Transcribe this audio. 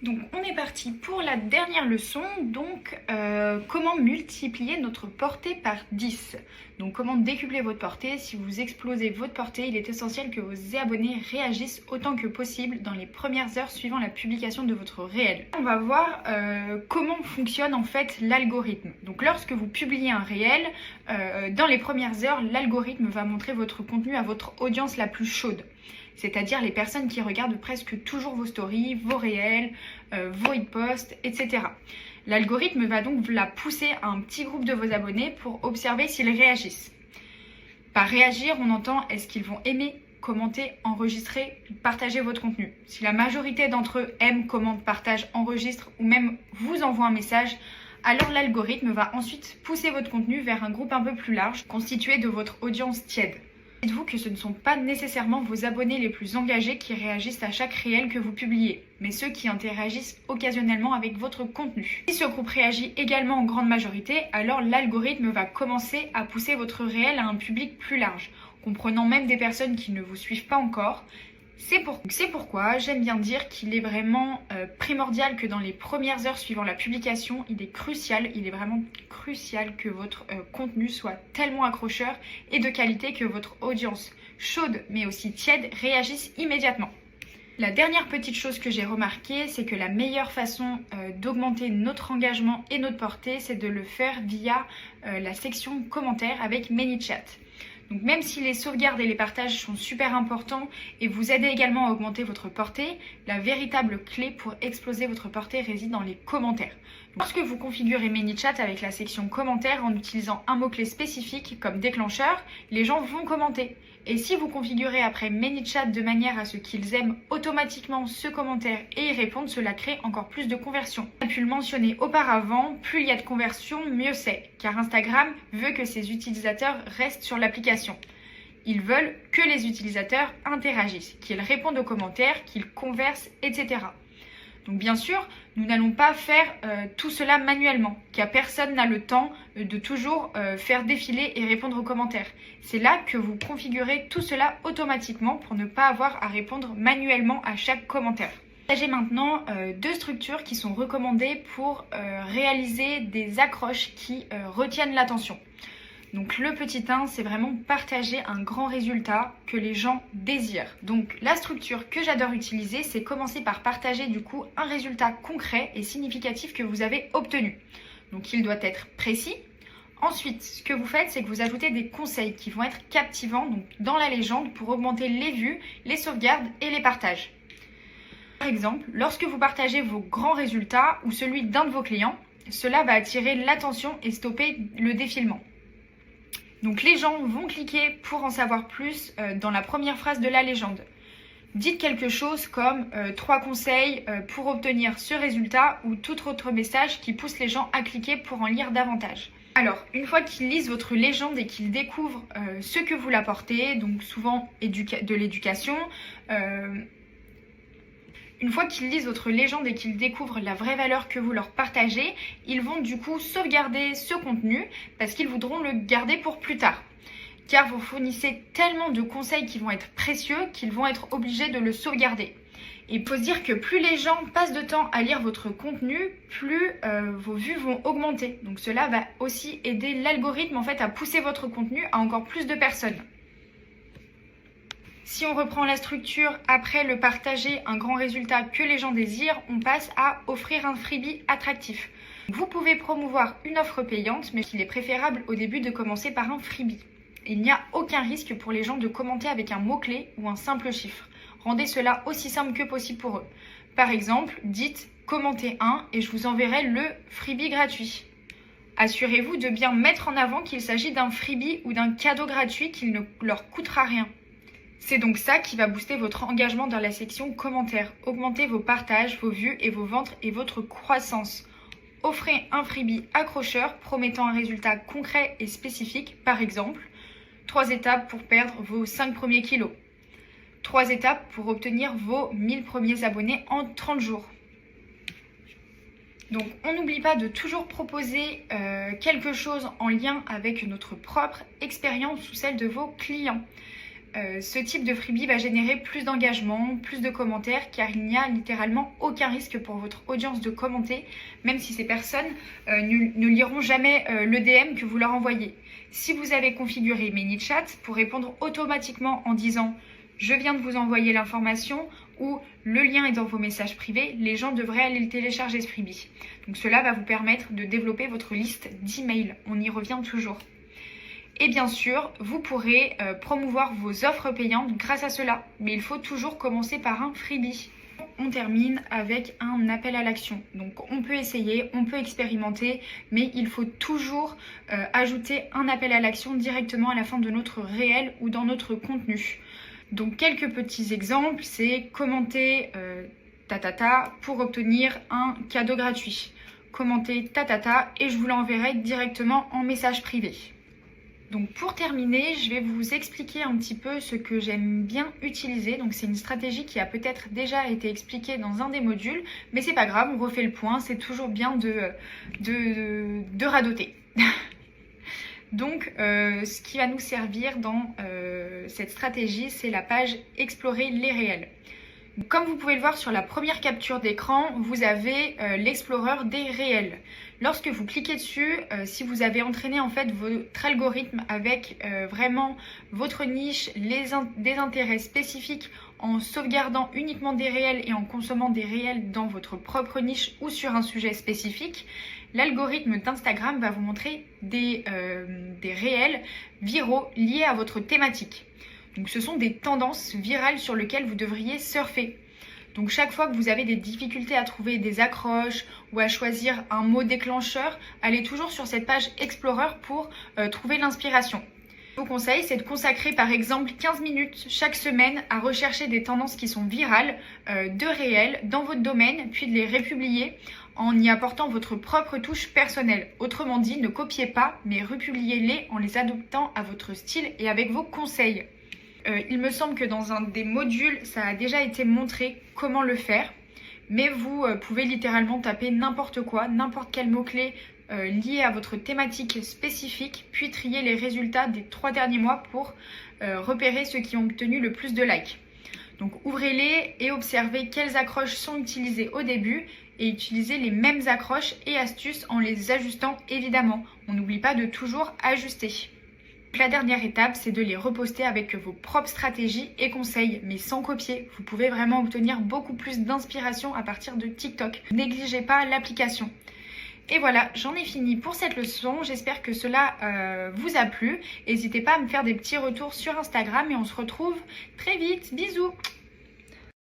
Donc on est parti pour la dernière leçon, comment multiplier notre portée par 10. Donc comment décupler votre portée. Si vous explosez votre portée, il est essentiel que vos abonnés réagissent autant que possible dans les premières heures suivant la publication de votre réel. On va voir comment fonctionne en fait l'algorithme. Donc lorsque vous publiez un réel, dans les premières heures, l'algorithme va montrer votre contenu à votre audience la plus chaude. C'est-à-dire les personnes qui regardent presque toujours vos stories, vos réels, vos e-posts, etc. L'algorithme va donc la pousser à un petit groupe de vos abonnés pour observer s'ils réagissent. Par réagir, on entend est-ce qu'ils vont aimer, commenter, enregistrer, partager votre contenu. Si la majorité d'entre eux aiment, commentent, partagent, enregistrent ou même vous envoient un message, alors l'algorithme va ensuite pousser votre contenu vers un groupe un peu plus large, constitué de votre audience tiède. Dites-vous que ce ne sont pas nécessairement vos abonnés les plus engagés qui réagissent à chaque réel que vous publiez, mais ceux qui interagissent occasionnellement avec votre contenu. Si ce groupe réagit également en grande majorité, alors l'algorithme va commencer à pousser votre réel à un public plus large, comprenant même des personnes qui ne vous suivent pas encore. C'est pourquoi j'aime bien dire qu'il est vraiment primordial que dans les premières heures suivant la publication, il est vraiment crucial que votre contenu soit tellement accrocheur et de qualité que votre audience chaude mais aussi tiède réagisse immédiatement. La dernière petite chose que j'ai remarqué, c'est que la meilleure façon d'augmenter notre engagement et notre portée, c'est de le faire via la section commentaires avec ManyChat. Donc même si les sauvegardes et les partages sont super importants et vous aidez également à augmenter votre portée, la véritable clé pour exploser votre portée réside dans les commentaires. Lorsque vous configurez ManyChat avec la section commentaires en utilisant un mot-clé spécifique comme déclencheur, les gens vont commenter. Et si vous configurez après ManyChat de manière à ce qu'ils aiment automatiquement ce commentaire et y répondent, cela crée encore plus de conversions. On a pu le mentionner auparavant, plus il y a de conversions, mieux c'est, car Instagram veut que ses utilisateurs restent sur l'application. Ils veulent que les utilisateurs interagissent, qu'ils répondent aux commentaires, qu'ils conversent, etc. Donc bien sûr, nous n'allons pas faire tout cela manuellement, car personne n'a le temps de toujours faire défiler et répondre aux commentaires. C'est là que vous configurez tout cela automatiquement pour ne pas avoir à répondre manuellement à chaque commentaire. J'ai maintenant deux structures qui sont recommandées pour réaliser des accroches qui retiennent l'attention. Donc le petit 1, c'est vraiment partager un grand résultat que les gens désirent. Donc la structure que j'adore utiliser, c'est commencer par partager du coup un résultat concret et significatif que vous avez obtenu. Donc il doit être précis. Ensuite, ce que vous faites, c'est que vous ajoutez des conseils qui vont être captivants donc dans la légende pour augmenter les vues, les sauvegardes et les partages. Par exemple, lorsque vous partagez vos grands résultats ou celui d'un de vos clients, cela va attirer l'attention et stopper le défilement. Donc les gens vont cliquer pour en savoir plus dans la première phrase de la légende. Dites quelque chose comme 3 conseils pour obtenir ce résultat ou tout autre message qui pousse les gens à cliquer pour en lire davantage. Alors, une fois qu'ils lisent votre légende et qu'ils découvrent ce que vous l'apportez, donc souvent de l'éducation, une fois qu'ils lisent votre légende et qu'ils découvrent la vraie valeur que vous leur partagez, ils vont du coup sauvegarder ce contenu parce qu'ils voudront le garder pour plus tard. Car vous fournissez tellement de conseils qui vont être précieux qu'ils vont être obligés de le sauvegarder. Et il faut se dire que plus les gens passent de temps à lire votre contenu, plus vos vues vont augmenter. Donc cela va aussi aider l'algorithme en fait à pousser votre contenu à encore plus de personnes. Si on reprend la structure, après le partager un grand résultat que les gens désirent, on passe à offrir un freebie attractif. Vous pouvez promouvoir une offre payante, mais il est préférable au début de commencer par un freebie. Il n'y a aucun risque pour les gens de commenter avec un mot-clé ou un simple chiffre. Rendez cela aussi simple que possible pour eux. Par exemple, dites « commentez 1 » et je vous enverrai le freebie gratuit. Assurez-vous de bien mettre en avant qu'il s'agit d'un freebie ou d'un cadeau gratuit qui ne leur coûtera rien. C'est donc ça qui va booster votre engagement dans la section commentaires, augmenter vos partages, vos vues et vos ventes et votre croissance. Offrez un freebie accrocheur promettant un résultat concret et spécifique, par exemple 3 étapes pour perdre vos 5 premiers kilos, 3 étapes pour obtenir vos 1000 premiers abonnés en 30 jours. Donc on n'oublie pas de toujours proposer quelque chose en lien avec notre propre expérience ou celle de vos clients. ce type de freebie va générer plus d'engagement, plus de commentaires, car il n'y a littéralement aucun risque pour votre audience de commenter, même si ces personnes ne liront jamais le DM que vous leur envoyez. Si vous avez configuré ManyChat pour répondre automatiquement en disant « Je viens de vous envoyer l'information » ou « Le lien est dans vos messages privés », les gens devraient aller le télécharger ce freebie. Donc cela va vous permettre de développer votre liste d'emails. On y revient toujours. Et bien sûr, vous pourrez promouvoir vos offres payantes grâce à cela. Mais il faut toujours commencer par un freebie. On termine avec un appel à l'action. Donc on peut essayer, on peut expérimenter, mais il faut toujours ajouter un appel à l'action directement à la fin de notre réel ou dans notre contenu. Donc quelques petits exemples, c'est commenter pour obtenir un cadeau gratuit. Commenter et je vous l'enverrai directement en message privé. Donc pour terminer, je vais vous expliquer un petit peu ce que j'aime bien utiliser. Donc c'est une stratégie qui a peut-être déjà été expliquée dans un des modules, mais c'est pas grave, on refait le point, c'est toujours bien de radoter. Donc ce qui va nous servir dans cette stratégie, c'est la page Explorer les réels. Comme vous pouvez le voir sur la première capture d'écran, vous avez l'explorer des réels. Lorsque vous cliquez dessus, si vous avez entraîné en fait votre algorithme avec vraiment votre niche, des intérêts spécifiques en sauvegardant uniquement des réels et en consommant des réels dans votre propre niche ou sur un sujet spécifique, l'algorithme d'Instagram va vous montrer des réels viraux liés à votre thématique. Donc ce sont des tendances virales sur lesquelles vous devriez surfer. Donc chaque fois que vous avez des difficultés à trouver des accroches ou à choisir un mot déclencheur, allez toujours sur cette page Explorer pour trouver l'inspiration. Mon conseil, c'est de consacrer par exemple 15 minutes chaque semaine à rechercher des tendances qui sont virales, de réels dans votre domaine, puis de les republier en y apportant votre propre touche personnelle. Autrement dit, ne copiez pas, mais republiez-les en les adoptant à votre style et avec vos conseils. Il me semble que dans un des modules, ça a déjà été montré comment le faire, mais vous pouvez littéralement taper n'importe quoi, n'importe quel mot-clé lié à votre thématique spécifique, puis trier les résultats des 3 derniers mois pour repérer ceux qui ont obtenu le plus de likes. Donc ouvrez-les et observez quelles accroches sont utilisées au début et utilisez les mêmes accroches et astuces en les ajustant évidemment. On n'oublie pas de toujours ajuster. La dernière étape, c'est de les reposter avec vos propres stratégies et conseils, mais sans copier. Vous pouvez vraiment obtenir beaucoup plus d'inspiration à partir de TikTok. Négligez pas l'application. Et voilà, j'en ai fini pour cette leçon. J'espère que cela vous a plu. N'hésitez pas à me faire des petits retours sur Instagram et on se retrouve très vite. Bisous!